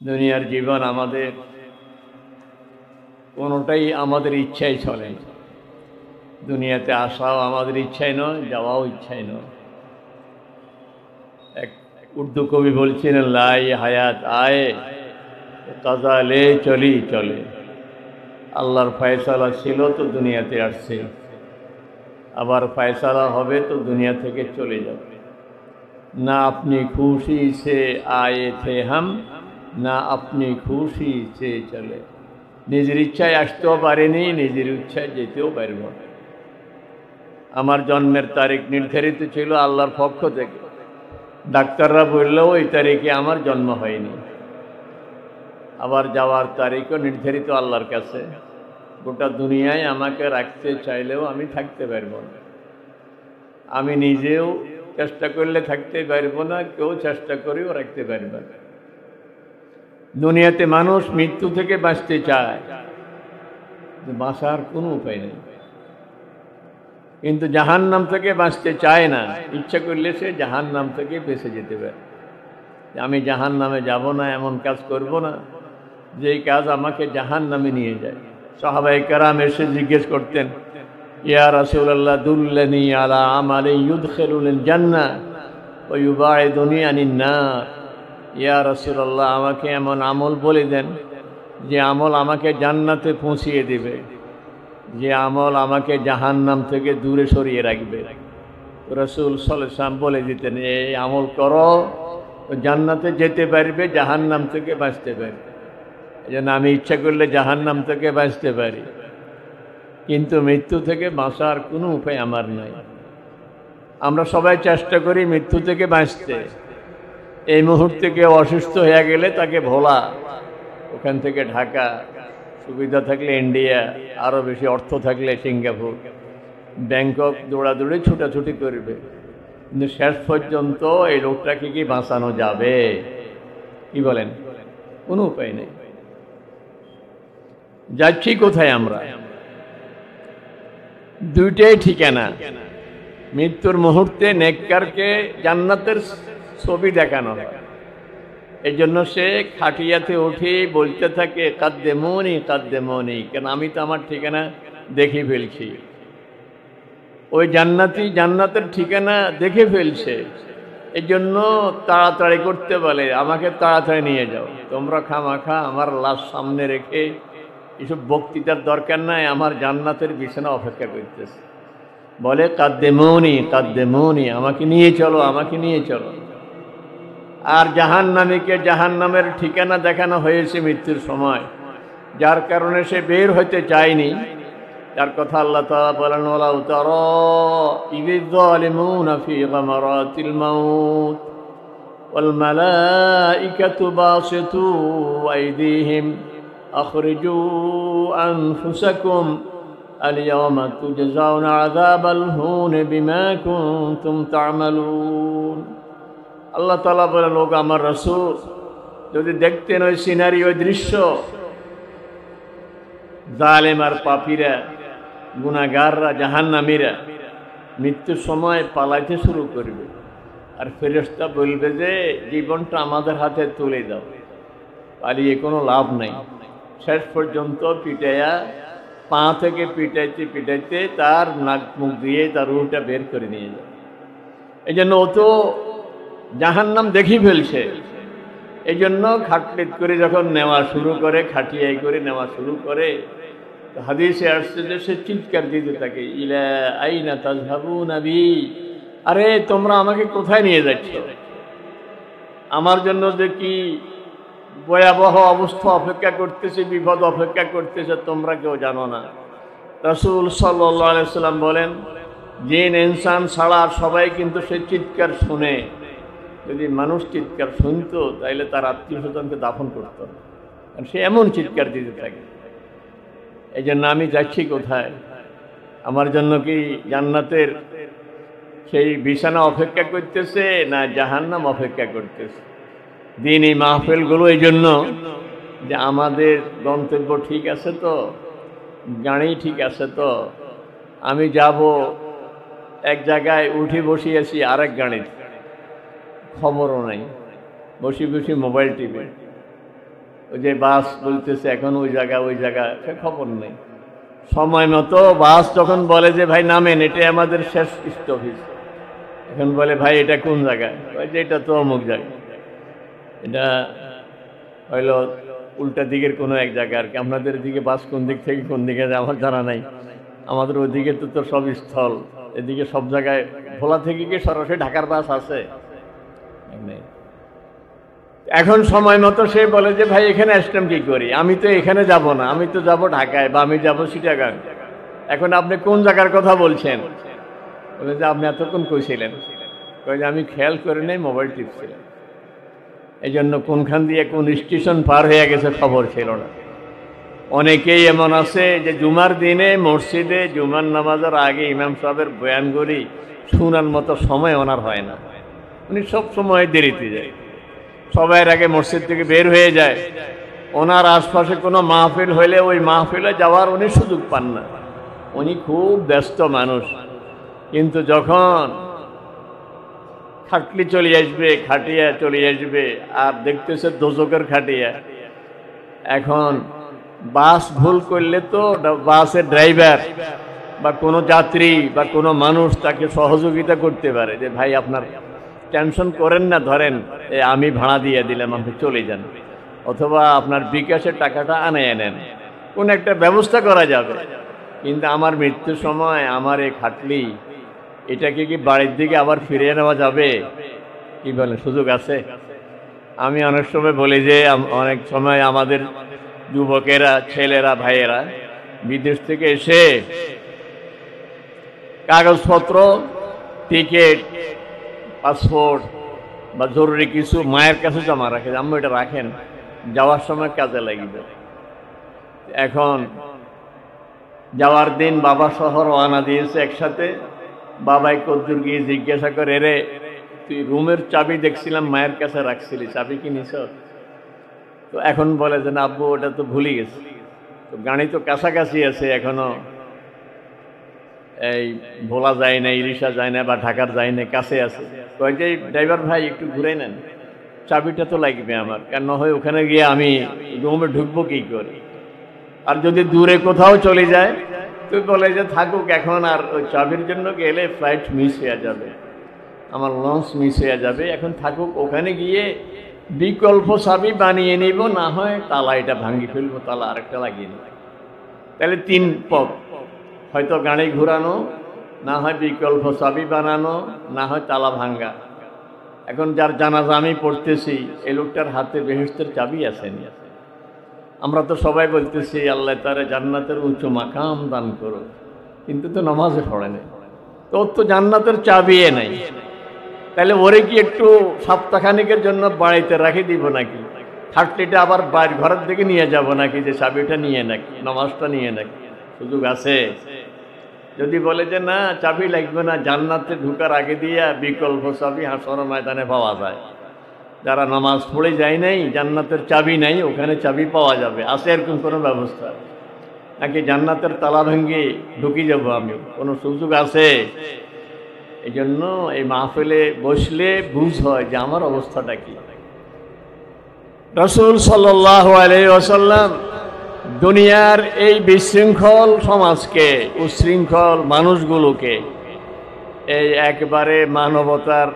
দুনিয়ার জীবন আমাদের কোনোটাই আমাদের ইচ্ছায় চলে না। দুনিয়াতে আসাও আমাদের ইচ্ছায় নয়, যাওয়াও ইচ্ছায় নয়। এক উর্দু কবি বলছিলেন, লাই হায়াত আয়ে কাজা লে চলি চলে। আল্লাহর ফয়সালা ছিল তো দুনিয়াতে আসছে, আবার ফয়সালা হবে তো দুনিয়া থেকে চলে যাবে। না আপনি খুশি সে আয়ে থে হাম, না আপনি খুশি সে চলে। নিজের ইচ্ছায় আসতেও পারেনি, নিজের ইচ্ছায় যেতেও পারব না। আমার জন্মের তারিখ নির্ধারিত ছিল আল্লাহর পক্ষ থেকে। ডাক্তাররা বললেও ওই তারিখে আমার জন্ম হয়নি। আবার যাওয়ার তারিখও নির্ধারিত আল্লাহর কাছে। গোটা দুনিয়ায় আমাকে রাখতে চাইলেও আমি থাকতে পারব না। আমি নিজেও চেষ্টা করলে থাকতে পারবো না, কেউ চেষ্টা করেও রাখতে পারবে না। দুনিয়াতে মানুষ মৃত্যু থেকে বাঁচতে চায়, বাঁচার কোনো উপায় নেই। কিন্তু জাহান্নাম থেকে বাঁচতে চায় না। ইচ্ছা করলে সে জাহান্নাম থেকে বেঁচে যেতে পারে। আমি জাহান্নামে যাব না, এমন কাজ করব না যেই কাজ আমাকে জাহান্নামে নিয়ে যায়। সাহাবায়ে কেরাম এসে জিজ্ঞেস করতেন, ইয়া রাসূলুল্লাহ দুল্লানি আলা আমালি ইউদখিলুনিল জান্নাহ ওয়া ইউবাইদুনি আনিন নার। ইয়া রাসূলুল্লাহ, আমাকে এমন আমল বলে দেন যে আমল আমাকে জান্নাতে পৌঁছিয়ে দিবে, যে আমল আমাকে জাহান্নাম থেকে দূরে সরিয়ে রাখবে। রাসূল সাল্লাল্লাহু আলাইহি ওয়াসাল্লাম বলে দিতেন, এই আমল করো, জান্নাতে যেতে পারবে, জাহান্নাম থেকে বাঁচতে পারবে। এই জন্য আমি ইচ্ছা করলে জাহান্নাম থেকে বাঁচতে পারি, কিন্তু মৃত্যু থেকে বাঁচার কোনো উপায় আমার নাই। আমরা সবাই চেষ্টা করি মৃত্যু থেকে বাঁচতে। এই মুহূর্তে কেউ অসুস্থ হয়ে গেলে তাকে ভোলা, ওখান থেকে ঢাকা, সুবিধা থাকলে ইন্ডিয়া, আরও বেশি অর্থ থাকলে সিঙ্গাপুর, ব্যাংকক দৌড়াদৌড়ি ছুটাছুটি করবে। কিন্তু শেষ পর্যন্ত এই লোকটাকে কি বাঁচানো যাবে? কি বলেন? কোনো উপায় নেই। যাচ্ছি কোথায় আমরা? দুইটাই ঠিকানা। মৃত্যুর মুহূর্তে নেককারকে জান্নাতের ছবি দেখানো হয়। এই জন্য সে খাটিয়াতে উঠে বলতে থাকে, কাদ্দেমুনি কাদ্দেমুনি, কেন আমি তো আমার ঠিকানা দেখে ফেলছি। ওই জান্নাতি জান্নাতের ঠিকানা দেখে ফেলছে, এই জন্য তাড়াতাড়ি করতে বলে, আমাকে তাড়াতাড়ি নিয়ে যাও। তোমরা খামাখা আমার লাশ সামনে রেখে এসব বক্তৃতার দরকার নাই, আমার জান্নাতের বিছানা অপেক্ষা করতেছে। বলে কাদ্দেমুনি কাদ্দেমুনি, আমাকে নিয়ে চলো, আমাকে নিয়ে চলো। আর জাহান্নামীকে জাহান্নামের ঠিকানা দেখানো হয়েছে মৃত্যুর সময়, যার কারণে সে বের হইতে চায়নি। যার কথা আল্লাহ তাআলা বলেন, ওয়ালাউ তারা ইযিয যালিমুনা ফী গামারাতিল মাউত ওয়াল মালাইকাতু বাসিতু আইদিহিম আখরিজু আনফুসাকুম আল ইয়াওমা তুজজাউনা আযাবাল হুন বিমা কুনতুম তা'মালুন। আল্লাহ তাআলা বলেন, লোক আমার রাসূল যদি দেখতেন ওই সিনারি, ওই দৃশ্য, জালেম আর পাপীরা, গুনাহগাররা, জাহান্নামীরা মৃত্যুর সময় পালাইতে শুরু করবে, আর ফেরেশতা বলবে যে জীবনটা আমাদের হাতে তুলে দাও, পালিয়ে কোনো লাভ নাই। শেষ পর্যন্ত পিটাইয়া, পা থেকে পিটাইতে পিটাইতে তার নাক মুখ দিয়ে তার রুহটা বের করে নিয়ে যায়। এই জন্য ও তো জাহান্নাম দেখি ফেলছে। এই জন্য খাটলিট করে যখন নেওয়া শুরু করে, খাটিয়াই করে নেওয়া শুরু করে, হাদিসে আসছে যে সে চিৎকার দিতে থাকে, ইলা আইনা তাযহাবুনা বি, আরে তোমরা আমাকে কোথায় নিয়ে যাচ্ছ? আমার জন্য যে কি ভয়াবহ অবস্থা অপেক্ষা করতেছে, বিপদ অপেক্ষা করতেছে, তোমরা কেউ জানো না। রাসূল সাল্লাল্লাহু আলাইহি ওয়াসাল্লাম বলেন, জিন ইনসান ছাড়া সবাই কিন্তু সে চিৎকার শুনে। যদি মানুষ চিৎকার শুনতো তাইলে তার আত্মীয় স্বজনকে দাফন করতো না, কারণ সে এমন চিৎকার দিতে থাকে। এই জন্য আমি যাচ্ছি কোথায়? আমার জন্য কি জান্নাতের সেই বিছানা অপেক্ষা করতেছে, না জাহান্নাম অপেক্ষা করতেছে? দিনই মাহফিলগুলো এই জন্য যে আমাদের গন্তব্য ঠিক আছে তো, গাড়ি ঠিক আছে তো। আমি যাব এক জায়গায়, উঠে বসিয়েছি আরেক গাড়িতে, খবরও নাই, বসে বসে মোবাইল টিপে। ওই যে বাস বলতেছে এখন ওই জায়গা সে খবর নেই। সময় মতো বাস যখন বলে যে ভাই নামেন, এটাই আমাদের শেষ স্টপেজ, এখন বলে ভাই এটা কোন জায়গায়, যে এটা তো অমুক জায়গা, এটা হইল উল্টা দিকের কোনো এক জায়গা আর কি। আপনাদের দিকে বাস কোন দিক থেকে কোন দিকে যায় আমার জানা নাই, আমাদের ওইদিকে তো সব স্থল, এদিকে সব জায়গায়। ভোলা থেকে কি সরাসরি ঢাকার বাস আছে? এখন সময় মতো সে বলে যে ভাই এখানে আসলাম কি করি, আমি তো এখানে যাব না, আমি তো যাব ঢাকায় বা আমি যাব চিটাগাং, এখন আপনি কোন জায়গার কথা বলছেন? বলে যে আপনি এতক্ষণ কইছিলেন, কই যে আমি খেয়াল করে নেই, মোবাইল টিপছিলাম, এই জন্য কোনখান দিয়ে কোন স্টেশন পার হয়ে গেছে খবর ছিল না। অনেকেই এমন আছে যে জুমার দিনে মসজিদে জুমার নামাজের আগে ইমাম সাহেবের বয়ানগুলি শোনার মতো সময় ওনার হয় না, উনি সব সময় দেরিতে যায়, সবার আগে মসজিদ থেকে বের হয়ে যায়। ওনার আশপাশে কোনো মাহফিল হইলে ওই মাহফিলে যাওয়ার উনি সুযোগ পান না, উনি খুব ব্যস্ত মানুষ। কিন্তু যখন খাটলি চলে আসবে, খাটিয়া চলে আসবে, আর দেখতেছে দোজকের খাটিয়া, এখন বাস ভুল করলে তো বাসের ড্রাইভার বা কোনো যাত্রী বা কোনো মানুষ তাকে সহযোগিতা করতে পারে যে ভাই আপনার টেনশন করেন না, ধরেন আমি ভাড়া দিয়ে দিলাম, আপনি চলে যান, অথবা আপনার বিকাশের টাকাটা আনায় নেন, কোন একটা ব্যবস্থা করা যাবে। কিন্তু আমার মৃত্যুর সময় আমার এই খাটলি এটাকে কি বাড়ির দিকে আবার ফিরিয়ে নেওয়া যাবে? কি বলেন, সুযোগ আছে? আমি অনেক সময় বলি যে অনেক সময় আমাদের যুবকেরা, ছেলেরা, ভাইয়েরা বিদেশ থেকে এসে কাগজপত্র, টিকিট, পাসপোর্ট বা জরুরি কিছু মায়ের কাছে জমা রাখে, আম্মু এটা রাখেন, যাওয়ার সময় কাজে লাগবে। এখন যাওয়ার দিন বাবা সহ রওনা দিয়েছে একসাথে, বাবাই কদ্দুর গিয়ে জিজ্ঞাসা করে, রে তুই রুমের চাবি দেখছিলাম মায়ের কাছে রাখছিলি, চাবি কি নিছ? তো এখন বলে যে না আব্বু ওটা তো ভুলে গেছি। তো গাড়ি তো কাছাকাছি আছে, এখনো এই ভোলা যায় না, ইরিশা যায় না বা ঢাকার যায় না, কাছে আছে। কয় যে ড্রাইভার ভাই একটু ঘুরে নেন, চাবিটা তো লাগবে আমার, কেন হয় ওখানে গিয়ে আমি রুমে ঢুকবো কি করে। আর যদি দূরে কোথাও চলে যায় তুই বলে যে থাকুক, এখন আর ওই চাবির জন্য গেলে ফ্লাইট মিস হয়ে যাবে, আমার লঞ্চ মিস হয়ে যাবে, এখন থাকুক, ওখানে গিয়ে বিকল্প চাবি বানিয়ে নিব, না হয় তালা এটা ভাঙি ফেলবো, তালা আরেকটা লাগিয়ে নিব। তাহলে তিন পথ, হয়তো গাড়ি ঘুরানো, না হয় বিকল্প চাবি বানানো, না হয় তালা ভাঙ্গা। এখন যার জানাজা আমি পড়তেছি, এই লোকটার হাতে বেহেশতের চাবি আসেনি। আমরা তো সবাই বলতেছি আল্লাহ তারে জান্নাতের উচ্চ মাকাম দান করো, কিন্তু তো নামাজে পড়ে নেই, তো তো জান্নাতের চাবি নাই। তাহলে ওরে কি একটু সপ্তাহখানিকের জন্য বাড়িতে রাখি দিব নাকি? খাটলিটা আবার বাইর ঘরের দিকে নিয়ে যাব নাকি, যে চাবিটা নিয়ে নাকি, নামাজটা নিয়ে নাকি? সুযোগ আছে? যদি বলে যে না চাবি লাগবে না, জান্নাতে ঢুকার আগে দিয়া বিকল্প চাবি হাসর ময়দানে পাওয়া যায়, যারা নামাজ পড়ে যায় নাই, জান্নাতের চাবি নাই, ওখানে চাবি পাওয়া যাবে, আছে এরকম কোনো ব্যবস্থা? নাকি জান্নাতের তালা ভেঙে ঢুকি যাব আমি? কোনো সুযোগ আছে? এই জন্য এই মাহফিলে বসলে বুঝ হয় যে আমার অবস্থাটা কি। রাসূল সাল্লাল্লাহু আলাইহি ওয়াসাল্লাম দুনিয়ার এই বিশৃঙ্খল সমাজকে, উচ্ছৃঙ্খল মানুষগুলোকে, এই একবারে মানবতার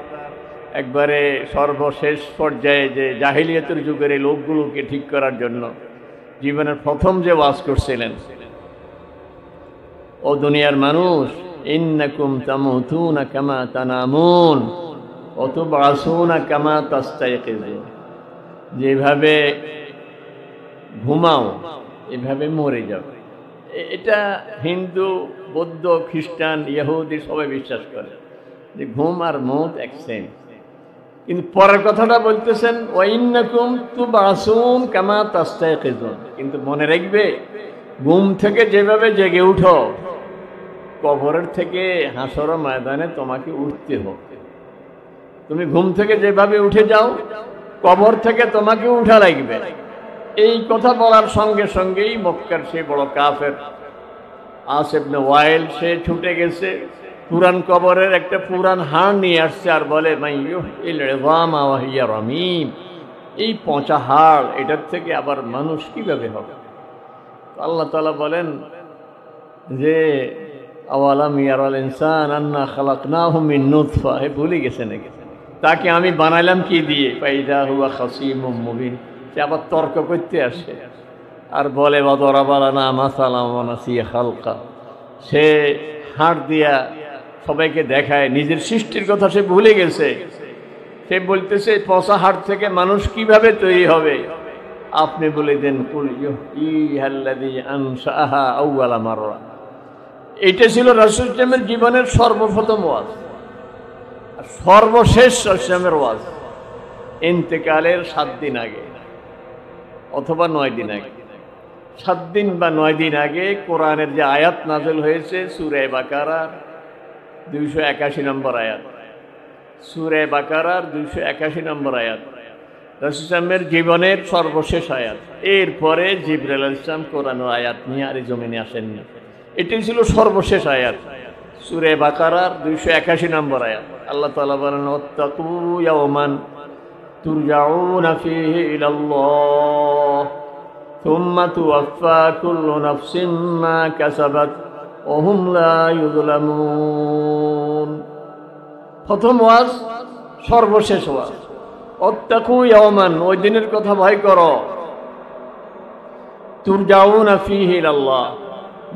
একবারে সর্বশেষ পর্যায়ে যে জাহিলিয়াতের যুগের এই লোকগুলোকে ঠিক করার জন্য জীবনের প্রথম যে ওয়াজ করছিলেন, ও দুনিয়ার মানুষ, ইন্নাকুম তামুতুনা কামা তানামুন ওয়া তুবআসুনা কামা তাস্তাইকিজুন, যেভাবে ঘুমাও এভাবে মরে যাও। এটা হিন্দু, বৌদ্ধ, খ্রিস্টান, ইহুদি সবাই বিশ্বাস করে যে ঘুম আর মওত এক সেম। কিন্তু পরের কথাটা বলতেছেন ওয়া ইন্নাকুম তুবআসুন কামা তাস্তাইকিজুন, কিন্তু মনে রাখবে ঘুম থেকে যেভাবে জেগে উঠো, কবরের থেকে হাসর ময়দানে তোমাকে উঠতে হবে। তুমি ঘুম থেকে যেভাবে উঠে যাও, কবর থেকে তোমাকে উঠা লাগবে। এই কথা বলার সঙ্গে সঙ্গেই মক্কার সে বড় কাফের আস ইবনে ওয়াইল সে ছুটে গেছে, পুরান কবরের একটা পুরান হাড় নিয়ে আসছে আর বলে মাইয়ুহিল ইযামা ওয়া হিয়া রামীম, এই পচা হাড়, এটার থেকে আবার মানুষ কিভাবে হবে? আল্লাহ তাআলা বলেন যে আওয়ালাম ইয়ারাল ইনসান আন্না খালাকনাহু মিন নুতফা, ভুলে গেছে নাকি? তাকে আমি বানাইলাম কি দিয়ে? ফাইদা হুয়া খাসিমুম মুবিন। সে আবার তর্ক করতে আসে আর বলে ওয়াদরাবা লানা মাসালাম ওয়া নাসিয়া খালকা। সে হাড় দিয়া সবাইকে দেখায় নিজের সৃষ্টির কথা সে ভুলে গেছে। সে বলতেছে পচা হাড় থেকে মানুষ কিভাবে তৈরি হবে? আপনি বলে দেন কুল ইউহ্যিহাল্লাযী আনশাআহা আউওয়ালা মাররা। এটা ছিল রাসূল ইসলামের জীবনের সর্বপ্রথম ওয়াজ, সর্বশেষ ইসলামের ওয়াজ। ইন্তেকালের 7 দিন আগে অথবা 9 দিন আগে, 7 দিন বা 9 দিন আগে কোরআনের যে আয়াত নাযিল হয়েছে সূরা বাকারার 281 নম্বর আয়াত, সূরা বাকারার 281 নম্বর আয়াত রাসূল ইসলামের জীবনের সর্বশেষ আয়াত। এরপরে জিবরাইল আলাইহিস সালাম কোরআনের আয়াত নিয়ে আর জমিনে আসেননি। এটাই ছিল সর্বশেষ আয়াত, সূরা বাকারার 281 নম্বর আয়াত। আল্লাহ তাআলা বলেন ওয়াত্তাকু ইয়াওমান তুরজাউনা ফীহি ইলাল্লাহ সুম্মা তুওয়াফা কুল্লু নাফসিন মা কাসাবাত ওয়া হুম লা ইউযলামুন। প্রথম ওয়াজ, সর্বশেষ ওয়াজ। ওয়াত্তাকু ইয়াওমান, ওই দিনের কথা ভয় করো। তুরজাউনা ফীহি ইলাল্লাহ,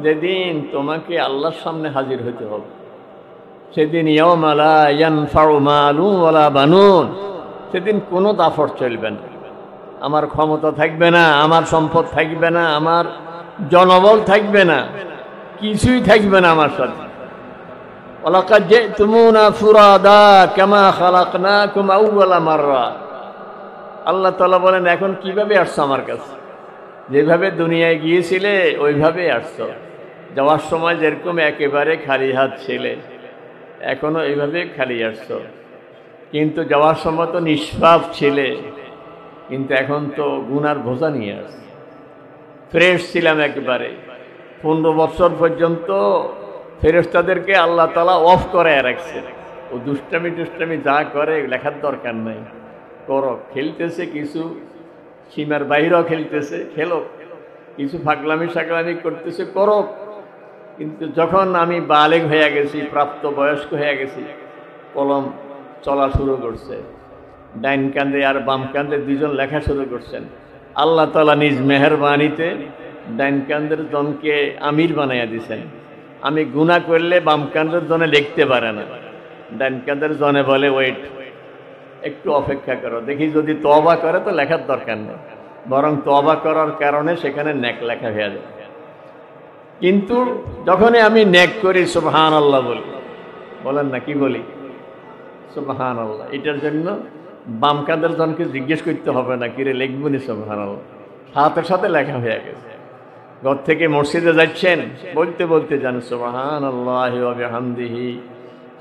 যেদিন তোমাকে আল্লাহর সামনে হাজির হতে হবে। সেদিন ইয়াওমা লা ইয়ানফাউ মালুন ওয়ালা বানুন, সেদিন কোনো দাফট চলবে না। আমার ক্ষমতা থাকবে না, আমার সম্পদ থাকবে না, আমার জনবল থাকবে না, কিছুই থাকবে না আমার সাথে। ওয়ালাকাদ জিতুমুনা ফুরাদা কামা খালাকনাকুম আউওয়ালা মাররা। আল্লাহ তাআলা বলেন এখন কিভাবে আসছো আমার কাছে? যেভাবে দুনিয়ায় গিয়েছিলে ওইভাবে আসছো। যাওয়ার সময় যেরকম একেবারে খালি হাত ছিলে, এখনো এইভাবে খালি আসছো। কিন্তু যাওয়ার সময় তো নিষ্পাপ ছিলে, কিন্তু এখন তো গুনার বোঝা নিয়ে আসছে। ফ্রেশ ছিলাম একেবারে। 15 বছর পর্যন্ত ফেরেশতাদেরকে আল্লাহ তাআলা অফ করে রাখছে। ও দুষ্টামি টুষ্টামি যা করে লেখার দরকার নাই, করো। খেলতেছে কিছু, সীমার বাইরেও খেলতেছে, খেলো। কিছু ফাগলামি সাগলামি করতেছে, করো। কিন্তু যখন আমি বালেগ হয়ে গেছি, প্রাপ্ত বয়স্ক হয়ে গেছি, কলম চলা শুরু করছে। ডাইন কান্দে আর বাম কান্দে 2 জন লেখা শুরু করছেন। আল্লাহ তাআলা নিজ মেহেরবানিতে ডাইন কান্দের জনকে আমির বানাইয়া দিছেন। আমি গুনাহ করলে বাম কান্দের জনে লিখতে পারে না। ডাইন কান্দের জনে বলে ওয়েট, একটু অপেক্ষা করো, দেখি যদি তওবা করে তো লেখার দরকার নেই, বরং তওবা করার কারণে সেখানে নেক লেখা হয়ে যায়। কিন্তু যখনই আমি নেক করি সুবহানাল্লাহ বলি, বলেন না কি বলি? সুবহানাল্লাহ। এটার জন্য বাম কাঁধের জনকে জিজ্ঞেস করতে হবে না কিরে লিখবো নি সুবহানাল্লাহ, সাথে সাথে লেখা হয়ে গেছে। ঘর থেকে মসজিদে যাচ্ছেন, বলতে বলতে যান সুবহানাল্লাহি ওয়া বিহামদিহি,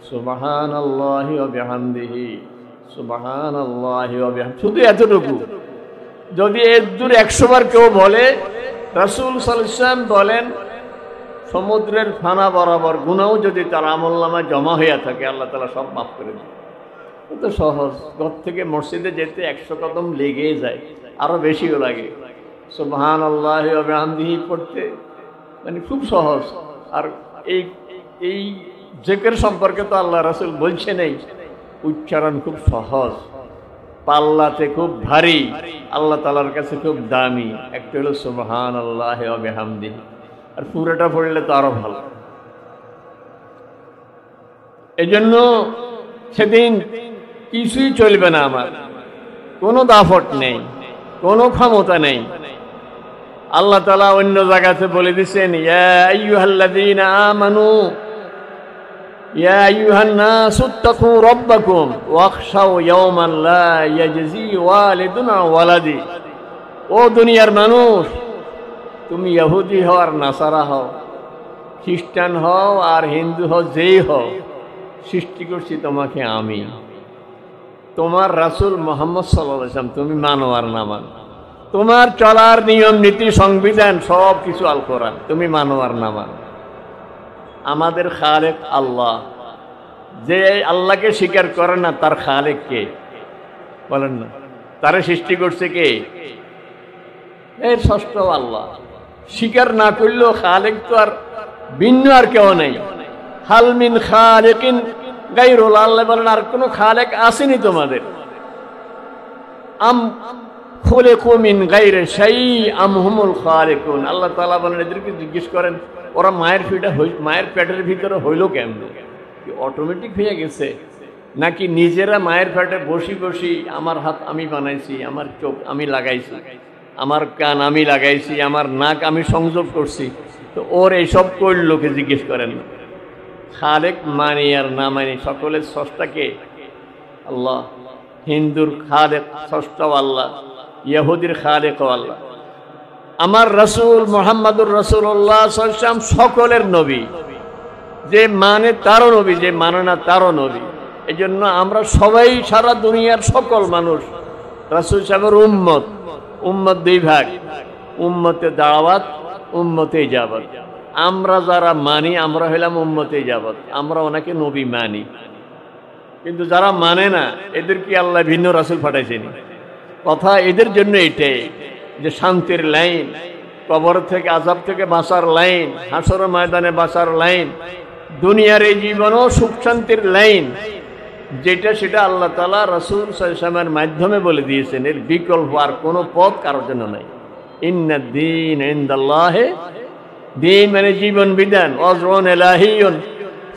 সুবহানাল্লাহি ওয়া বিহামদিহি, সুবহানাল্লাহি ওয়া বিহামদিহি। শুধু এতটুকু। যদি এর দূর 100 বার কেউ বলে, রাসূল সাল্লাল্লাহু আলাইহি ওয়াসাল্লাম বলেন সমুদ্রের ফানা বরাবর গুনাহও যদি তার আমলনামায় জমা হইয়া থাকে, আল্লাহ তাআলা সব মাফ করে দেন। তো সহজ। ঘর থেকে মসজিদে যেতে 100 কদম লেগে যায়, আরো বেশিও লাগে। সুবহানাল্লাহি ওয়া বিহামদিহি পড়তে মানে খুব সহজ। আর এই জিকির সম্পর্কে তো আল্লাহ রাসূল বলছেনই, উচ্চারণ খুব সহজ, পাল্লাতে খুব ভারী, আল্লাহ তাআলার কাছে খুব দামি। একটা হলো সুবহানাল্লাহি ওয়া বিহামদিহি, আর পুরোটা পড়লে তো আরো ভালো। এজন্য সেদিন কিছুই চলবে না, আমার কোনো দাফট নেই, কোনো ক্ষমতা নেই। আল্লাহ তাআলা অন্য জায়গাতে বলে দিয়েছেন ইয়া আইয়ুহাল্লাযীনা আমানু ইয়া আইয়ুহান নাসুত্তাকু রাব্বাকুম ওয়াখশাউ ইয়াওমান লা ইয়াজজি ওয়ালিদুন আন ওয়ালাদি। ও দুনিয়ার মানুষ, তুমি ইহুদি হও আর নাসারা হও, খ্রিস্টান হও আর হিন্দু হও, যেই হও, সৃষ্টি করছি তোমাকে আমি। তোমার রাসূল মুহাম্মদ সাল্লাল্লাহু আলাইহি ওয়াসাল্লাম তুমি মানো আর না মানো, তোমার চলার নিয়ম নীতি সংবিধান সব কিছু আল কোরআন, তুমি মানো আর না মানো। আমাদের খালেক আল্লাহ। যে আল্লাহকে স্বীকার করে না তার খালেক কে? বলেন না। তারে সৃষ্টি করছে কে? এর ষষ্ঠ আল্লাহ। স্বীকার না করলেও খালেক তো আর ভিন্ন আর কেউ নেই। হাল মিন খালিকিন গায়রুল, আল্লাহ বলেন আর কোনো খালেক আসেনি তোমাদের। আম খুলিকু মিন গায়রি শাই আম হুমুল খালিকুন, আল্লাহ তাআলা বলেন এদেরকে জিজ্ঞেস করেন ওরা মায়ের পেটের ভিতরে হইল কেমনে? অটোমেটিক হয়ে গেছে নাকি নিজেরা মায়ের পেটে বসি বসি আমার হাত আমি বানাইছি, আমার চোখ আমি লাগাইছি, আমার কান আমি লাগাইছি, আমার নাক আমি সংযোগ করছি? তো ওর এইসব করল লোকে জিজ্ঞেস করেন না। খালেক মানি আর না মানি সকলের স্রষ্টাকে আল্লাহ। হিন্দুর খালেক স্রষ্টাও আল্লাহ, ইহুদির খালেকও আল্লাহ। আমার রাসূল মুহাম্মদুর রাসূলুল্লাহ সাল্লাল্লাহু আলাইহি ওয়াসাল্লাম সকলের নবী, যে মানে তারও নবী, যে মানে না তারও নবী। এই জন্য আমরা সবাই সারা দুনিয়ার সকল মানুষ রাসূল সাহেবের উম্মত। উম্মত দুই ভাগ, উম্মতে দাওয়াত, উম্মতে ইজাবত। আমরা যারা মানি আমরা হইলাম উম্মতে ইজাবত, আমরা ওনাকে নবী মানি। কিন্তু যারা মানে না এদের কি আল্লাহ ভিন্ন রাসূল পাঠাইছেন? কথা এদের জন্য এটাই যে শান্তির লাইন, কবর থেকে আযাব থেকে বাঁচার লাইন, হাসরের ময়দানে বাঁচার লাইন, দুনিয়ার এই জীবনও সুখ শান্তির লাইন, যেটা সেটা আল্লাহ তাআলা রাসূল সাল্লাল্লাহু আলাইহি ওয়াসাল্লামের মাধ্যমে বলে দিয়েছেন। এর বিকল্প আর কোনো পথ কারোর জন্য নাই। ইন্নাদ দীন ইনদাল্লাহি, দিন মানে জীবন বিধান, আজরুন ইলাহিয়ুন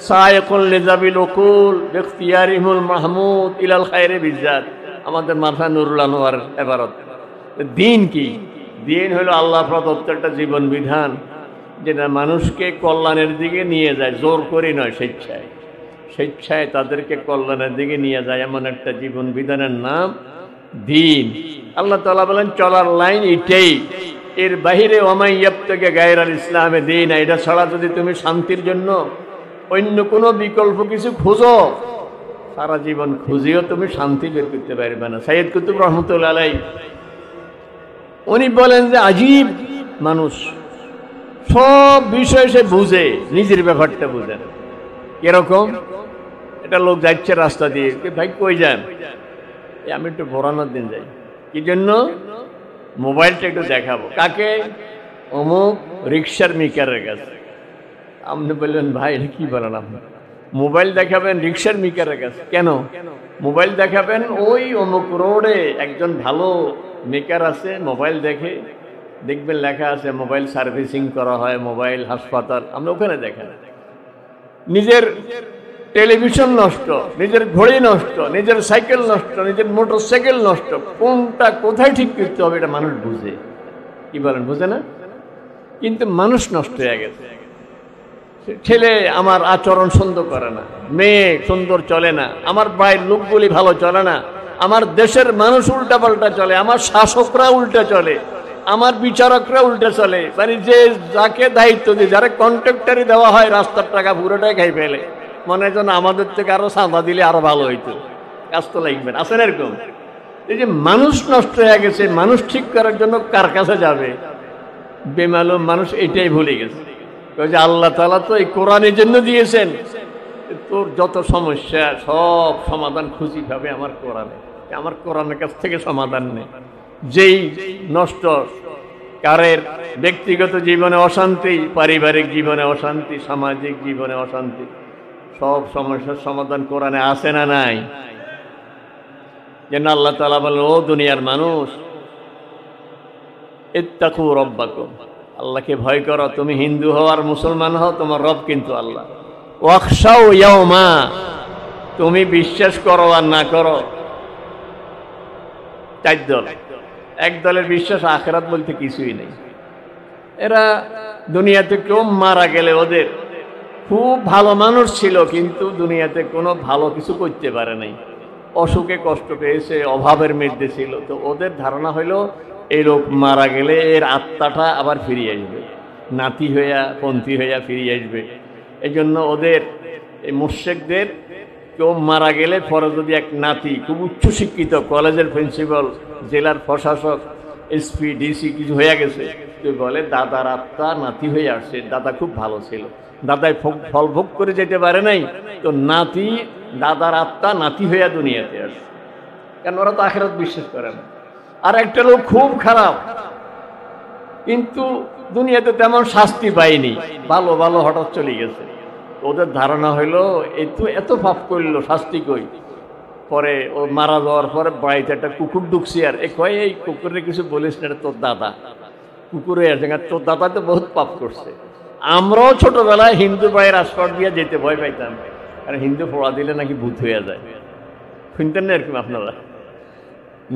সায়কুল লিযাবিল উকুল বিখতিয়ারিহুল মাহমুদ ইলাল খায়রি বিজাত। আমাদের মাথা নুরুল আনোয়ার ইবারত। দিন কি? দিন হলো আল্লাহ প্রদত্ত একটা জীবন বিধান, যেটা মানুষকে কল্যাণের দিকে নিয়ে যায়, জোর করে নয়, স্বেচ্ছায়। স্বেচ্ছায় তাদেরকে কল্যাণের দিকে নিয়ে যায় এমন একটা জীবন বিধানের নাম দিন। আল্লাহ তাআলা বলেন চলার লাইন এটাই, এর বাহিরে ওয়ামাই ইয়াবতাগি গায়রাল ইসলামে দিন, এটা ছাড়া যদি তুমি শান্তির জন্য অন্য কোনো বিকল্প কিছু খোঁজো, সারা জীবন খুঁজিও তুমি শান্তি বের করতে পারবে না। সাইয়্যিদ কুতুব রহমতুল্লাহ আলাইহি উনি বলেন যে আজীব মানুষ, সব বিষয় সে বুঝে, নিজের ব্যাপারটা বুঝে না। এরকম এটা লোক যাচ্ছে রাস্তা দিয়ে, ভাই কই যান? আমি একটু বরানোর দিন যাই। কি জন্য? মোবাইলটা একটু দেখাবো। কাকে? অমুক রিক্সার মিকারের কাছে। আপনি বললেন ভাই এটা কি বলেন আপনি? মোবাইল দেখাবেন রিক্সার মিকারের কাছে? কেন মোবাইল দেখাবেন? ওই অমুক রোডে একজন ভালো মেকার আছে, মোবাইল দেখবেন লেখা আছে মোবাইল সার্ভিসিং করা হয়, মোবাইল হাসপাতাল, আমরা ওখানে দেখেন। নিজের টেলিভিশন নষ্ট, নিজের ঘড়ি নষ্ট, নিজের সাইকেল নষ্ট, নিজের মোটর সাইকেল নষ্ট, কোনটা কোথায় ঠিক করতে হবে এটা মানুষ বুঝে। কি বলেন, বুঝে না? কিন্তু মানুষ নষ্ট হয়ে গেছে। ছেলে আমার আচরণ সুন্দর করে না, মেয়ে সুন্দর চলে না, আমার ভাইয়ের লোকগুলি ভালো চলে না, আমার দেশের মানুষ উল্টা পাল্টা চলে, আমার শাসকরা উল্টা চলে, আমার বিচারকরা উল্টা চলে। মানে যে যাকে দায়িত্ব দিয়ে, যারা কন্ট্রাক্টারি দেওয়া হয় রাস্তার টাকা পুরোটাই খাই ফেলে। মনে হয় যেন আমাদের থেকে আরো চাঁদা দিলে আরো ভালো হইতো, কাজ তো লাগবে না। আসেন এরকম। এই যে মানুষ নষ্ট হয়ে গেছে, মানুষ ঠিক করার জন্য কার কাছে যাবে? বেমালুম মানুষ এটাই ভুলে গেছে যে আল্লাহ তাআলা তো এই কোরআনের জন্য দিয়েছেন, তোর যত সমস্যা সব সমাধান খুঁজি পাবে আমার কোরআনে। আমার কোরআনের কাছ থেকে সমাধান নেই। যেই নষ্ট, কারের ব্যক্তিগত জীবনে অশান্তি, পারিবারিক জীবনে অশান্তি, সামাজিক জীবনে অশান্তি, সব সমস্যার সমাধান কোরআনে আছে না নাই? যেন আল্লাহ তাআলা বলেন ও দুনিয়ার মানুষ, ইত্তাকু রাব্বাকুম, আল্লাহকে ভয় করো। তুমি হিন্দু হও আর মুসলমান হও, তোমার রব কিন্তু আল্লাহ। ওয়াখশাউ ইয়াওমা, তুমি বিশ্বাস করো আর না করো। চার দল, এক দলের বিশ্বাস আখিরাত বলতে কিছুই নেই। এরা দুনিয়াতে কেউ মারা গেলে, ওদের খুব ভালো মানুষ ছিল কিন্তু দুনিয়াতে কোনো ভালো কিছু করতে পারে নাই, অসুখে কষ্ট পেয়েছে, অভাবের মধ্যে ছিল। তো ওদের ধারণা হইলো এই লোক মারা গেলে এর আত্মাটা আবার ফিরিয়ে আসবে, নাতি হইয়া পন্থী হইয়া ফিরিয়ে আসবে। এই জন্য ওদের এই মুশরিকদের কেউ মারা গেলে পরে যদি এক নাতি খুব উচ্চশিক্ষিত, কলেজের প্রিন্সিপাল, জেলার প্রশাসক, এসপি, ডিসি কিছু হয়ে গেছে, তুই বলে দাদার আত্মা নাতি হয়ে আসছে, দাদা খুব ভালো ছিল, দাদায় ফল ভোগ করে যেতে পারে নাই, তো নাতি দাদার আত্মা নাতি হইয়া দুনিয়াতে আসছে। কেন? ওরা তো আখিরাত বিশ্বাস করে না। আর একটা লোক খুব খারাপ, কিন্তু দুনিয়াতে তেমন শাস্তি পায়নি, ভালো ভালো হঠাৎ চলে গেছে। ওদের ধারণা হইলো এই তো এত পাপ করলো, শাস্তি কই। পরে ও মারা যাওয়ার পরে বাড়িতে একটা কুকুর ঢুকছি, আর এ কয় এই কুকুরের কিছু বলিস না, এটা তোর দাদা। কুকুরে আছে, তোর দাদা তো বহুত পাপ করছে। আমরাও ছোটবেলায় হিন্দু ভাইয়ের আশপাশ দিয়ে যেতে ভয় পাইতাম, কারণ হিন্দু ফোড়া দিলে নাকি ভূত হয়ে যায়। শুনতেন না এরকম আপনারা?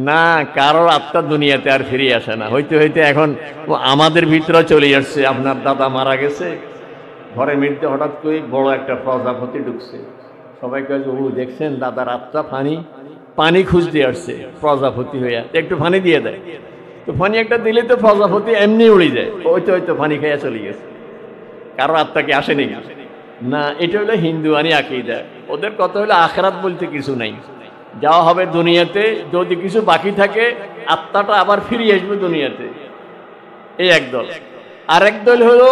না, কারোর আত্মা দুনিয়াতে আর ফিরে আসে না। হইতে হইতে এখন আমাদের ভিতরে চলে আসছে। আপনার দাদা মারা গেছে, ঘরের মধ্যে হঠাৎ করে বড় একটা প্রজাপতি ঢুকছে। সবাই কাছে ও দেখছেন দাদার আত্মা পানি খুঁজতে আসছে প্রজাপতি হইয়া, একটু পানি দিয়ে দেয়। তো পানি একটা দিলে তো প্রজাপতি এমনি উড়ে যায়, হয়তো পানি খাইয়া চলে গেছে। কারোর আত্মাকে আসেনি না। এটা হলো হিন্দুয়ানি আকীদা। ওদের কথা হলো আখিরাত বলতে কিছু নাই, যাওয়া হবে দুনিয়াতে, যদি কিছু বাকি থাকে আত্মাটা আবার ফিরে আসবে দুনিয়াতে। এই একদল। আরেক দল হলো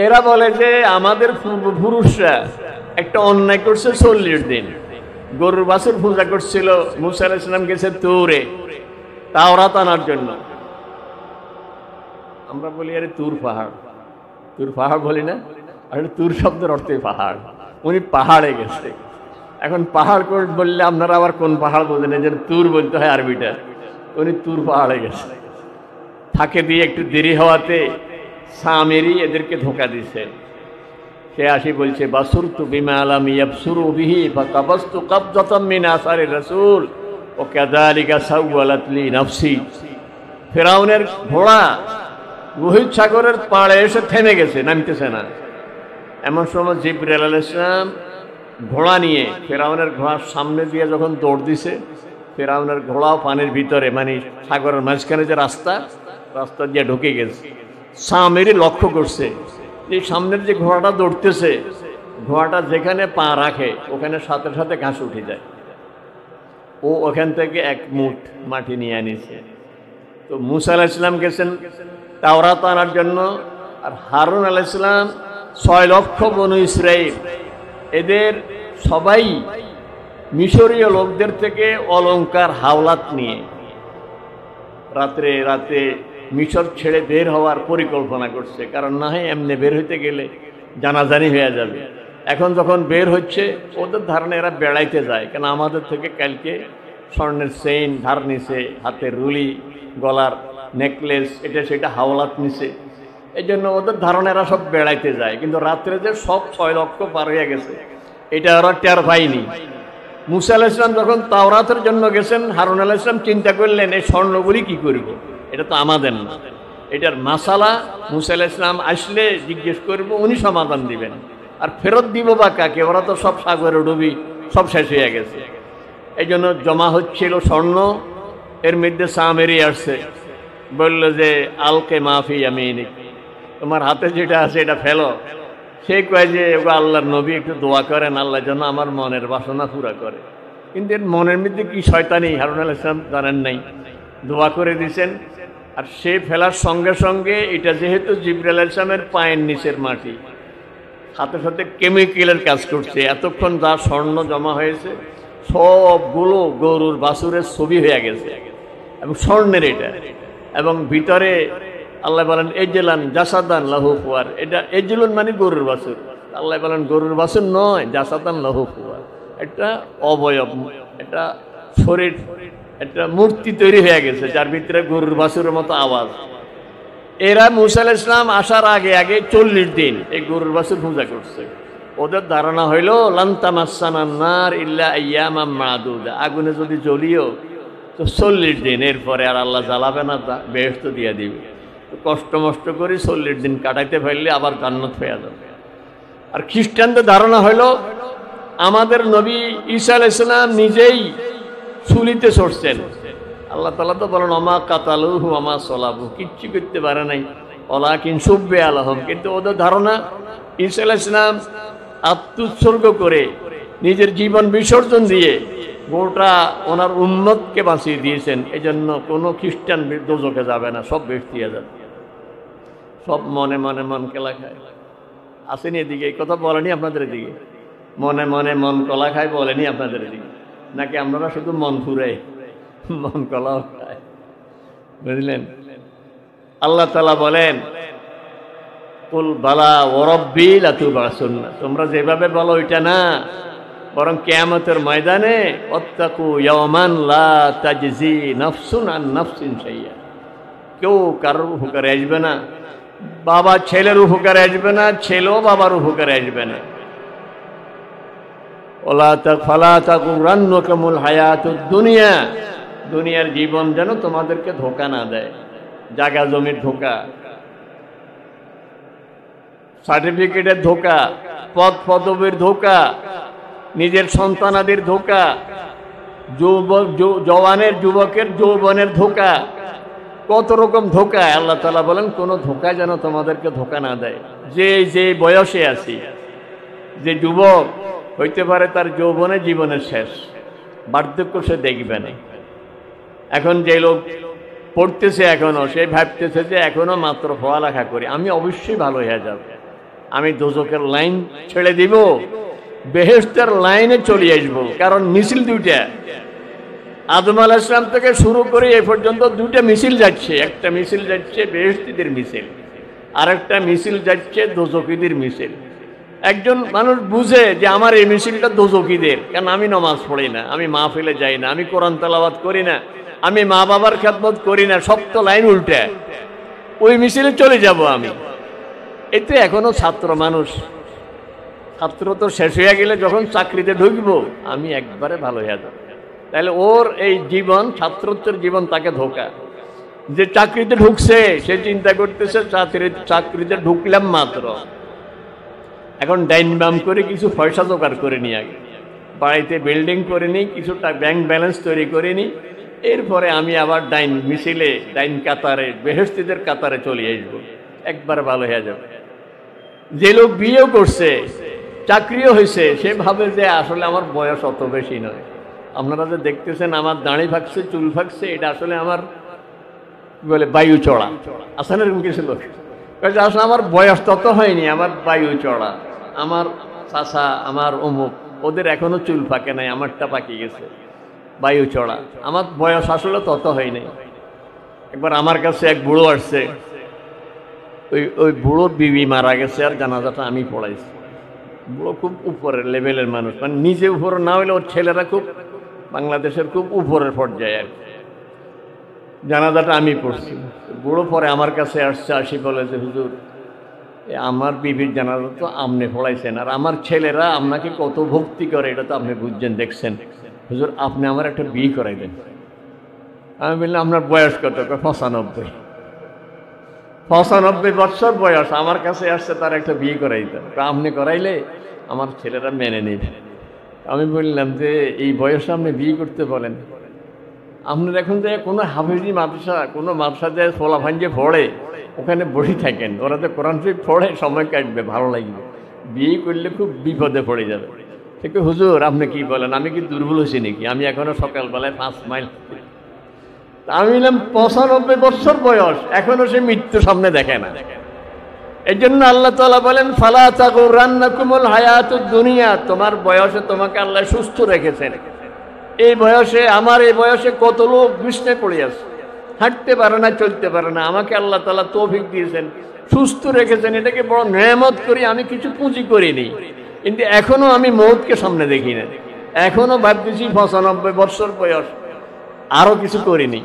এরা বলে যে আমাদের পূর্বপুরুষরা একটা অন্যায় করছে, 40 দিন গরুর বাছুর পূজা করছিল। মুসা আলাইহিস সালাম গেছে তুরে তাওরাত আনার জন্য। আমরা বলি আরে তুর পাহাড় বলি না, আর তুর শব্দের অর্থে পাহাড়। উনি পাহাড়ে গেছে। এখন পাহাড় বললে আপনারা আবার কোন পাহাড় বোঝেন, যে তুর বলতে হয় আরবিটা। উনি তুর পাহাড়ে গেছে। থাকে দিয়ে একটু দেরি হওয়াতে সামেরি এদেরকে ধোঁকা দিছে। সে আসি বলছে বাসুরতু বিমা লাম ইয়াবসুরু বিহি ফাকাবাসতু কাবযাতাম মিন আসারি রাসূল ওয়া কাযালিকা সাওয়ালাত লি নাফসি। ফিরআউনের ঘোড়া লোহিত সাগরের পাড়ে এসে থেমে গেছে, নামতেছে না। এমন সময় জিবরাইল আলাইহিস সালাম ঘোড়া নিয়ে ফিরআউনের ঘোড়ার সামনে দিয়ে যখন দৌড় দিছে, ফিরআউনের ঘোড়াও পানির ভিতরে, মানে সাগরের মাঝখানে যে রাস্তা দিয়ে ঢুকে গেছে। সামেরি লক্ষ্য করছে যে সামনের যে ঘোড়াটা দৌড়তেছে, ঘোড়াটা যেখানে পা রাখে ওখানে সাথে সাথে ঘাস উঠে যায়। ও ওখান থেকে এক মুঠ মাটি নিয়ে আনিছে। তো মুসা আলাইহিস সালাম গেছেন তাওরাত আনার জন্য, আর হারুন আলাইহিস সালাম 6 লক্ষ বনু ইসরাইল, এদের সবাই মিশরীয় লোকদের থেকে অলংকার হাওলাত নিয়ে রাতে মিশর ছেড়ে বের হওয়ার পরিকল্পনা করছে। কারণ না হয় এমনি বের হইতে গেলে জানাজানি হয়ে যাবে। এখন যখন বের হচ্ছে ওদের ধারণা এরা বেড়াইতে যায়, কেন আমাদের থেকে কালকে স্বর্ণের চেইন ধার নিছে, হাতের রুলি, গলার নেকলেস, এটা সেটা হাওলাত নিছে। এই জন্য ওদের ধারণা এরা সব বেড়াইতে যায়। কিন্তু রাত্রে যে সব 6 লক্ষ পার হয়ে গেছে এটা ওরা টের পায়নি। মুসা আলাইহিস সালাম যখন তাওরাতের জন্য গেছেন, হারুন আলাইহিস সালাম চিন্তা করলেন এই স্বর্ণগুলি কি করব, এটা তো আমাদের না, এটার মাসালা মুসা আলাইহিস সালাম আসলে জিজ্ঞেস করব, উনি সমাধান দিবেন। আর ফেরত দিব বা কাকে, ওরা তো সব সাগরে ডুবি সব শেষ হয়ে গেছে। এই জন্য জমা হচ্ছিল স্বর্ণ। এর মধ্যে সামেরি আসছে, বলল যে আলকে মাফি ইয়ামিনিক, তোমার হাতে যেটা আছে এটা ফেলো। সে কয় যে আল্লাহর নবী একটু দোয়া করেন, আল্লাহ যেন আমার মনের বাসনা পুরা করে। কিন্তু এর মনের মধ্যে কি শয়তানি হারুন আলাইহিস সালাম জানেন নাই, দোয়া করে দিয়েছেন। আর সে ফেলার সঙ্গে সঙ্গে এটা যেহেতু জিবরাইল আলাইহিস সালামের পায়ের নিচের মাটি, সাথে সাথে কেমিক্যালের কাজ করছে। এতক্ষণ যা স্বর্ণ জমা হয়েছে সবগুলো গরুর বাছুরের ছবি হয়ে গেছে এবং স্বর্ণের এটা। এবং ভিতরে আল্লাহ বলেন এজলান জাসাদান লাহু খুয়ার, এটা এজলুন মানে গরুর বাছুর। আল্লাহ বলেন গরুর বাছুর নয়, জাসাদান লাহু খুয়ার, একটা অবয়ব, এটা শরীর, একটা মূর্তি তৈরি হয়ে গেছে যার ভিতরে গরুর বাছুরের মতো আওয়াজ। এরা মুসা আলাইহিস সালাম আসার আগে 40 দিন এই গরুর বাছুর পূজা করছে। ওদের ধারণা হইল লান তামাসসানান নার ইল্লা আইয়ামাম মাদুদা, আগুনে যদি জ্বলিও তো 40 দিন, এরপরে আর আল্লাহ জ্বালাবে না, বেহেশত দিয়ে দিবে। কষ্ট মষ্ট করে 40 দিন কাটাইতে পারলে আবার জান্নাত হয়ে যাবে। আর খ্রিস্টানদের ধারণা হইল আমাদের নবী ঈসা আলাইহিস সালাম নিজেই চুলিতে চড়ছেন। আল্লাহ তাআলা তো বলেন ওমা কাতালুহু ওমা সলাবু, কিচ্ছু করতে পারে নাই, ওয়ালাকিন সুব্বে আলাহুম। কিন্তু ওদের ধারণা ঈসা আলাইহিস সালাম আত্মোৎসর্গ করে নিজের জীবন বিসর্জন দিয়ে গোটা ওনার উম্মতকে বাঁচিয়ে দিয়েছেন। এই জন্য কোনো খ্রিস্টান দোজখে যাবে না, সব বেহেশতে যাবে। সব মনে মনে মন কেলা খায়, আসেনি এদিকে? এই কথা বলেনি আপনাদের এদিকে? মনে মনে মন কলা খায় বলেনি আপনাদের এদিকে? নাকি আপনারা শুধু মন ফুরাই? মন কলাও খায়, বুঝলেন? আল্লাহ তাআলা বলেন, কুল বালা ওয়া রাব্বি লাতুবআসুন্না, তোমরা যেভাবে বলো ওইটা না, বরং কিয়ামতের ময়দানে ওয়াত্তাকু ইয়াওমান লা তাজজি নাফসুন আন নাফসিন শাইআ, কেউ কারোর উপকারে আসবে না, বাবা ছেলের উপকারে আসবে না, ছেলেও বাবার উপকারে আসবে না। ফালা তাগুররান্নাকুমুল হায়াতুদ দুনিয়া, দুনিয়ার জীবন যেন তোমাদেরকে ধোঁকা না দেয়। জায়গা জমির ধোঁকা, সার্টিফিকেটের ধোঁকা, পদ পদবীর ধোঁকা, নিজের সন্তানাদের ধোঁকা, জওয়ানের যুবকের যৌবনের ধোঁকা, কত রকম ধোঁকা। আল্লাহ তাআলা বলেন কোনো ধোঁকা যেন তোমাদেরকে ধোঁকা না দেয়। যে বয়সে আছি, যে যুবক হইতে পারে তার যৌবনে জীবনের শেষ, বার্ধক্য সে দেখবে না। এখন যে লোক পড়তেছে এখনো, সে ভাবতেছে যে এখনো মাত্র পড়ালেখা করি, আমি অবশ্যই ভালো হয়ে যাব, আমি দোজখের লাইন ছেড়ে দিব, বেহেশতের লাইনে চলে আসবো। কারণ মিছিল দুইটা, আদম আলাইহিস সালাম থেকে শুরু করে এ পর্যন্ত দুইটা মিছিল যাচ্ছে। একটা মিছিল যাচ্ছে বেহেশতীদের মিছিল, আর একটা মিছিল যাচ্ছে দোজখীদের মিছিল। একজন মানুষ বুঝে যে আমার এই মিছিলটা দোজখীদের, কারণ আমি নামাজ পড়ি না, আমি মাহফিলে যাই না, আমি কোরআন তেলাওয়াত করি না, আমি মা বাবার খেদমত করি না, সব তো লাইন উল্টা, ওই মিছিলে চলে যাব আমি। এতে এখনো ছাত্র মানুষ, ছাত্র তো শেষ হয়ে গেলে যখন চাকরিতে ঢুকবো আমি একবারে ভালো হয়ে যাব। তাহলে ওর এই জীবন, ছাত্রত্বের জীবন তাকে ধোঁকা। যে চাকরিতে ঢুকছে সে চিন্তা করতেছে চাকরিতে ঢুকলাম মাত্র, এখন ডাইন বাম করে কিছু পয়সা জোগাড় করে নি, আগে বাড়িতে বিল্ডিং করে নি, কিছুটা ব্যাংক ব্যালেন্স তৈরি করে নি, এরপরে আমি আবার ডাইন মিছিলে, ডাইন কাতারে, বেহেশতীদের কাতারে চলে আসবো, একবার ভালো হয়ে যাবে। যে লোক বিয়েও করছে, চাকরিও হয়েছে, সে ভাবে যে আসলে আমার বয়স অত বেশি নয়। আপনারা যে দেখতেছেন আমার দাড়ি ফাঁকছে, চুল ফাঁকছে, এটা আসলে আমার বলে বায়ু চড়া। আসলে এরকম কিছু লোক আসলে আমার বয়স তত হয়নি, আমার বায়ু চড়া, আমার চাচা, আমার অমুক, ওদের এখনো চুল পাকে নাই, আমারটা পাকি গেছে, বায়ু চড়া, আমার বয়স আসলে তত হয় নাই। একবার আমার কাছে এক বুড়ো আসছে, ওই বুড়োর বিবি মারা গেছে, আর জানাজাটা আমি পড়াইছি। বুড়ো খুব উপরের লেভেলের মানুষ, মানে নিজে উপরে না হইলে ওর ছেলেরা খুব বাংলাদেশের খুব উপরের পর্যায়ে আর কি। জানাজাটা আমি পড়ছি। বুড়ো পরে আমার কাছে আসছে, আসি বলে যে হুজুর আমার বিবির জানাজা তো আপনি পড়াইছেন, আর আমার ছেলেরা আপনাকে কত ভক্তি করে এটা তো আপনি বুঝছেন, দেখছেন, হুজুর আপনি আমার একটা বিয়ে করাই দেন। আমি বললাম আপনার বয়স কত? 95। 95 বছর বয়স, আমার কাছে আসছে, তার একটা বিয়ে করাই দেন। আপনি করাইলে আমার ছেলেরা মেনে নেবে। আমি বললাম যে এই বয়সে আপনি বিয়ে করতে বলেন, আপনার এখন যে কোনো হাফেজি মাদ্রাসা, কোনো মাদ্রাসা যে ফোলাফান যে পড়ে ওখানে বসে থাকেন, ওরা তো কোরআন শরীফ পড়ে, সময় কাটবে, ভালো লাগবে, বিয়ে করলে খুব বিপদে পড়ে যাবে। ঠিক হুজুর আপনি কি বলেন, আমি কি দুর্বল হয়েছি নাকি? আমি এখনো সকালবেলায় 5 মাইল। আমি বললাম 95 বছর বয়স, এখনো সে মৃত্যু সামনে দেখে না। এই জন্য আল্লাহ তাআলা বলেন ফালা তাগুররান্নাকুমুল হায়াতুদ দুনিয়া, তোমার বয়সে তোমাকে আল্লাহ সুস্থ রেখেছেন। এই বয়সে, আমার এই বয়সে কত লোক বিছানায় পড়ে আছে, হাঁটতে পারে না, চলতে পারে না, আমাকে আল্লাহ তাআলা তৌফিক দিয়েছেন, সুস্থ রেখেছেন, এটাকে বড় নেয়ামত করি। আমি কিছু পুঁজি করিনি, কিন্তু এখনো আমি মৌতকে সামনে দেখি না, এখনো ভাবতেছি 95 বছর বয়স, আরো কিছু করিনি।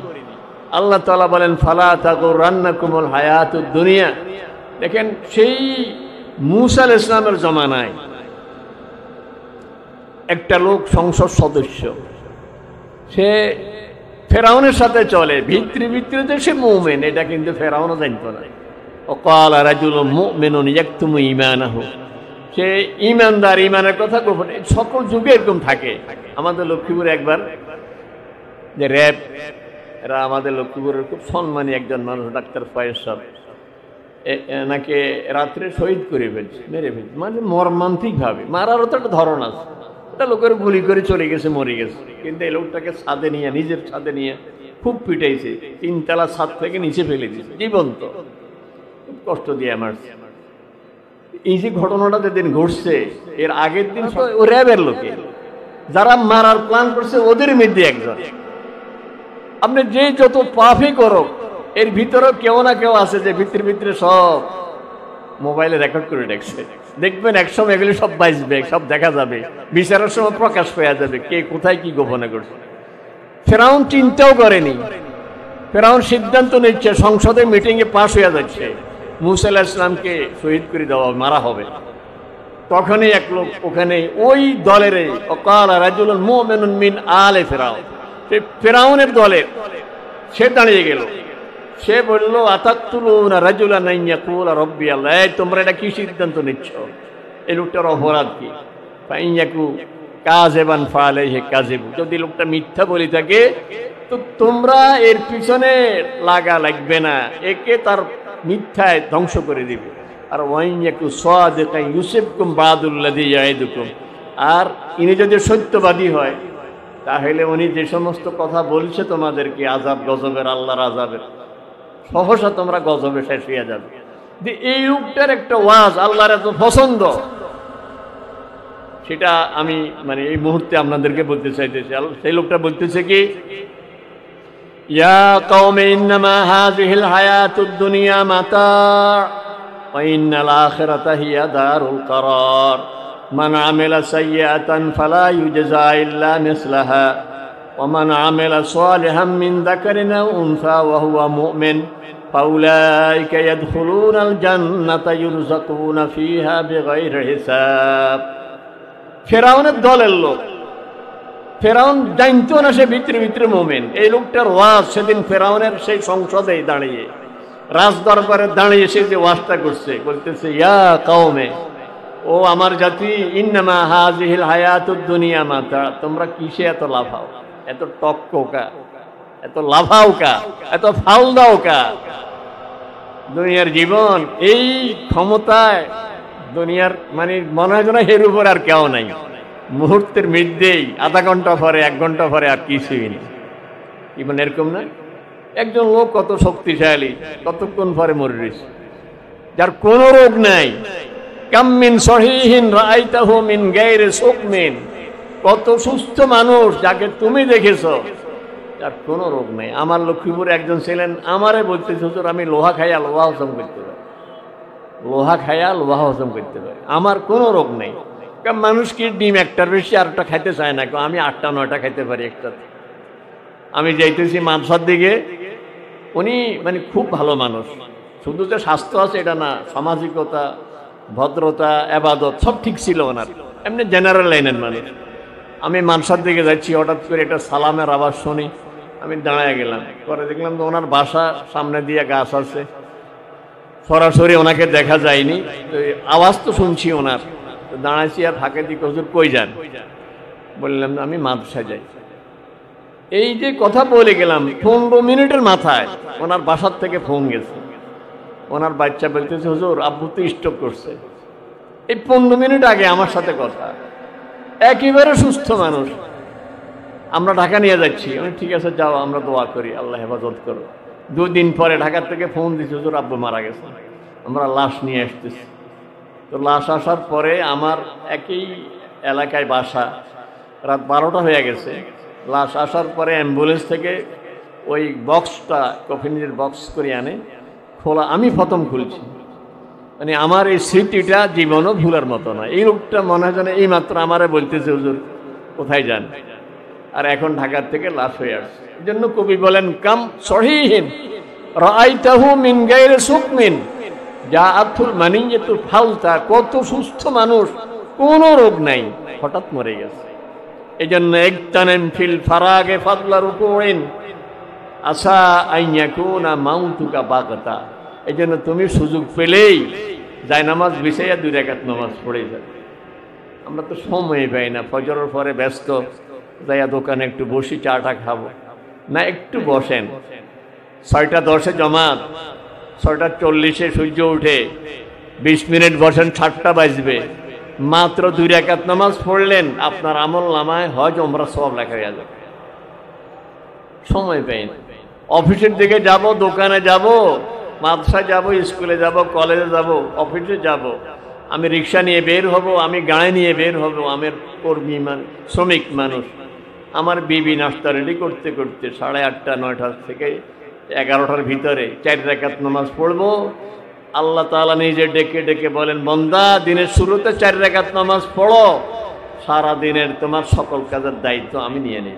আল্লাহ তাআলা বলেন ফালা তাগুররান্নাকুমুল হায়াতুদ দুনিয়া। দেখেন সেই মূসা আলাইহিস সালামের জমানায় একটা লোক সংসদ সদস্য, সে ফেরাউনের সাথে চলে, ভিতরে ভিতরে যে সে মুমিন, এটা কিন্তু ফেরাউনও জানতো না। ওয়াকালা রাজুলুম মুমিনুন ইয়াকতুমু ঈমানাহু, সে ঈমানদার, ঈমানের কথা গোপনে, সকল যুগে এরকম থাকে। আমাদের লক্ষ্মীপুরে একবার যে র্যাব, এরা আমাদের লক্ষ্মীপুরের খুব সম্মানী একজন মানুষ, ডাক্তার ফয়েজ সাহেব, এনাকে রাত্রে শহীদ করে ফেলছে, মেরে ফেলছে, মানে মর্মান্তিকভাবে। মারারও তো একটা ধরন আছে, এটা লোকের গুলি করে চলে গেছে, মরে গেছে, কিন্তু এই লোকটাকে ছাদে নিয়ে, নিজের ছাদে নিয়ে খুব পিটাইছে, 3 তলা ছাদ থেকে নিচে ফেলে দিয়েছে জীবন্ত, খুব কষ্ট দিয়ে মারছে। এই যে ঘটনাটা যেদিন ঘটছে, এর আগের দিন ও র্যাবের লোকে যারা মারার প্ল্যান করছে ওদের মধ্যে একজন, আপনি যে যত পাপই করো, এর ভিতরেও কেউ না কেউ আছে যে ভিতরে ভিতরে সব মোবাইলে রেকর্ড করে রাখছে। দেখবেন একসময় এগুলি সব বাঁচবে, সব দেখা যাবে, বিচারের সময় প্রকাশ পেয়ে যাবে কে কোথায় কি গোপনে করছে। ফেরাউন চিন্তাও করেনি, ফেরাউন সিদ্ধান্ত নিচ্ছে, সংসদে মিটিংয়ে পাশ হয়ে যাচ্ছে মুসা আলাইহিস সালামকে শহীদ করে দেওয়া, মারা হবে। তখনই এক লোক ওখানে ওই দলের ওয়াকালা রাজুলুন মুমিনুন মিন আলে ফেরাউন, সেই ফেরাউনের দলের সে দাঁড়িয়ে গেল। সে বলল, আতাকতুলুনা রাজুলান আন ইয়াকুলা রাব্বি আল্লাহ। এই তোমরা এটা কি সিদ্ধান্ত নিচ্ছ? এই লোকটার অপরাধ কি? ফাইন ইয়াকু কাযিবান ফালাইহি কাযিবু, যদি লোকটা মিথ্যা বলে থাকে তো তোমরা এর পিছনে লাগবে না, একে তার মিথ্যায় ধ্বংস করে দিবে। আর ওয়াইন ইয়াকু সাদিকান ইউসিবকুম বাদুল্লাযী ইয়াইদুকুম, আর ইনি যদি সত্যবাদী হয় তাহলে উনি যে সমস্ত কথা বলছে তোমাদেরকে আযাব গজবের, আল্লাহর আযাবের, সহসা তোমরা গজবে শেষ হয়ে যাবে। যে এই লোকটার একটা ওয়াজ আল্লাহর এত পছন্দ, সেটা আমি মানে এই মুহূর্তে আপনাদেরকে বলতে চাইতেছি। সেই লোকটা বলতেছে কি, ইয়া কওমি ইন্নামা হাযিহিল হায়াতুদ দুনিয়া মাতা' ওয়া ইন্নাল আখিরাতা হিয়া দারুল করার। মান আমিলা সাইয়্যাতান ফালা ইউজজা ইল্লা মিসলাহা ওয়া মান আমিলা সালিহাম মিন যাকারিন আও উনসা ওয়া হুয়া মুমিন ফাউলাইকা ইয়াদখুলুনাল জান্নাতা ইউরযাকুনা ফিহা বিগাইরি হিসাব। ফেরাউনের দলের লোক, ফেরাউন জানতো না সে ভিতরে ভিতরে মুমিন। এই লোকটার ওয়াজ সেদিন ফেরাউনের সেই সংসদে দাঁড়িয়ে, রাজ দরবারে দাঁড়িয়ে সে যে ওয়াজটা করছে, বলতেছে, ইয়া কওমে, ও আমার জাতি, ইন্নামা হাযিহিল হায়াতুদ দুনিয়া মাতা, তোমরা কিসে এত লাফাও, এত টক্কো কা, এত লাফাও কা, এত ফাউল দাও কা? দুনিয়ার জীবন এই ক্ষমতায়, দুনিয়ার মানে মনে হয় যেন এর উপর আর কেউ নাই। মুহূর্তের মধ্যেই, আধা ঘন্টা পরে, 1 ঘন্টা পরে আর কিছুই নেই। জীবন এরকম না? একজন লোক কত শক্তিশালী, কতক্ষণ পরে মরে রয়েছে, যার কোনো রোগ নাই। কাম মিন সহিহিন রাআইতাহু মিন গায়রি সুকমিন, কত সুস্থ মানুষ যাকে তুমি দেখেছো, যার কোনো রোগ নেই। আমার লক্ষ্মীপুরে একজন ছিলেন, আমারে বলতেছে, হুজুর আমি লোহা খাইয়া লোহা হজম করতে পারি, লোহা খাইয়া লোহা হজম করতে পারি, আমার কোনো রোগ নেই। মানুষ কি ডিম একটার বেশি আরেকটা খাইতে চায় না, আমি 8টা 9টা খাইতে পারি একটাতে। আমি যাইতেছি মানসার দিকে, উনি মানে খুব ভালো মানুষ, শুধু যে স্বাস্থ্য আছে এটা না, সামাজিকতা, ভদ্রতা, এবাদত সব ঠিক ছিল ওনার, এমনি জেনারেল লাইনের মানুষ। আমি মানসার দিকে যাচ্ছি, হঠাৎ করে একটা সালামের আওয়াজ শুনি, আমি দাঁড়ায় গেলাম। পরে দেখলাম তো ওনার বাসা সামনে দিয়ে গাছ আছে, সরাসরি ওনাকে দেখা যায়নি, আওয়াজ তো শুনছি ওনার। দাঁড়াইছি আর ফাঁকে দিকে, হুজুর কই যান? বললাম আমি মাদ্রাসায় যাই। এই যে কথা বলে গেলাম, 15 মিনিটের মাথায় ওনার বাসার থেকে ফোন গেছে। ওনার বাচ্চা বলতেছে, হুজুর আব্বু তো স্ট্রোক করছে। এই 15 মিনিট আগে আমার সাথে কথা, একেবারে সুস্থ মানুষ। আমরা ঢাকা নিয়ে যাচ্ছি। আমি ঠিক আছে যাও, আমরা দোয়া করি, আল্লাহ হেফাজত করো। 2 দিন পরে ঢাকার থেকে ফোন দিচ্ছে, হুজুর আব্বু মারা গেছে। আমরা লাশ নিয়ে আসতেছি। তো লাশ আসার পরে আমার একই এলাকায় বাসা, রাত 12টা হয়ে গেছে। লাশ আসার পরে অ্যাম্বুলেন্স থেকে ওই বক্সটা, কফিনের বক্স করে আনে, খোলা, আমি প্রথম খুলছি। মানে আমার এই স্মৃতিটা জীবনও ভুলার মতো না। এই লোকটা মনে হয় যেন এই মাত্র আমারে বলতেছে, হুজুর কোথায় যান, আর এখন ঢাকার থেকে লাশ হয়ে আসছে। এই জন্য কবি বলেন, কাম সহিহিন রাআইতাহু মিন গায়রি সুকমিন জাআতুল মানিয়াতুল ফাউতা, কত সুস্থ মানুষ, কোনো রোগ নাই, হঠাৎ মরে গেছে। এই জন্য ইগতানিম ফিল ফারাগে ফাদলা রুকুইন আসা আন ইয়াকুনা মাউতুকা বাগতা। এই জন্য তুমি সুযোগ পেলেই যায় নামাজ বিছাইয়া 2 রাকাত নামাজ পড়ে যাবে। আমরা তো সময় পাই না, ফজরের পরে ব্যস্ত, যাইয়া দোকানে একটু বসি, চাটা খাবো না, একটু বসেন। 6টা 10-এ জমাত, 6টা 40-এ সূর্য উঠে, 20 মিনিট বসেন, 7টা বাজবে, মাত্র 2 রাকাত নামাজ পড়লেন, আপনার আমল নামায় হজ ওমরা সওয়াব লেখা হয়ে যাবে। সময় পাই না, অফিসের দিকে যাব, দোকানে যাব, মাদ্রাসায় যাব, স্কুলে যাব, কলেজে যাব, অফিসে যাব, আমি রিক্সা নিয়ে বের হব, আমি গাড়ি নিয়ে বের হব, আমার কর্মী শ্রমিক মানুষ, আমার বিবি নাস্তা রেডি করতে করতে 8:30 9টা থেকে 11টার ভিতরে 4 রাকাত নামাজ পড়বো। আল্লাহ তাআলা নিজে ডেকে ডেকে বলেন, বান্দা দিনের শুরুতে 4 রাকাত নামাজ পড়ো, সারা দিনের তোমার সকল কাজের দায়িত্ব আমি নিয়ে নিই।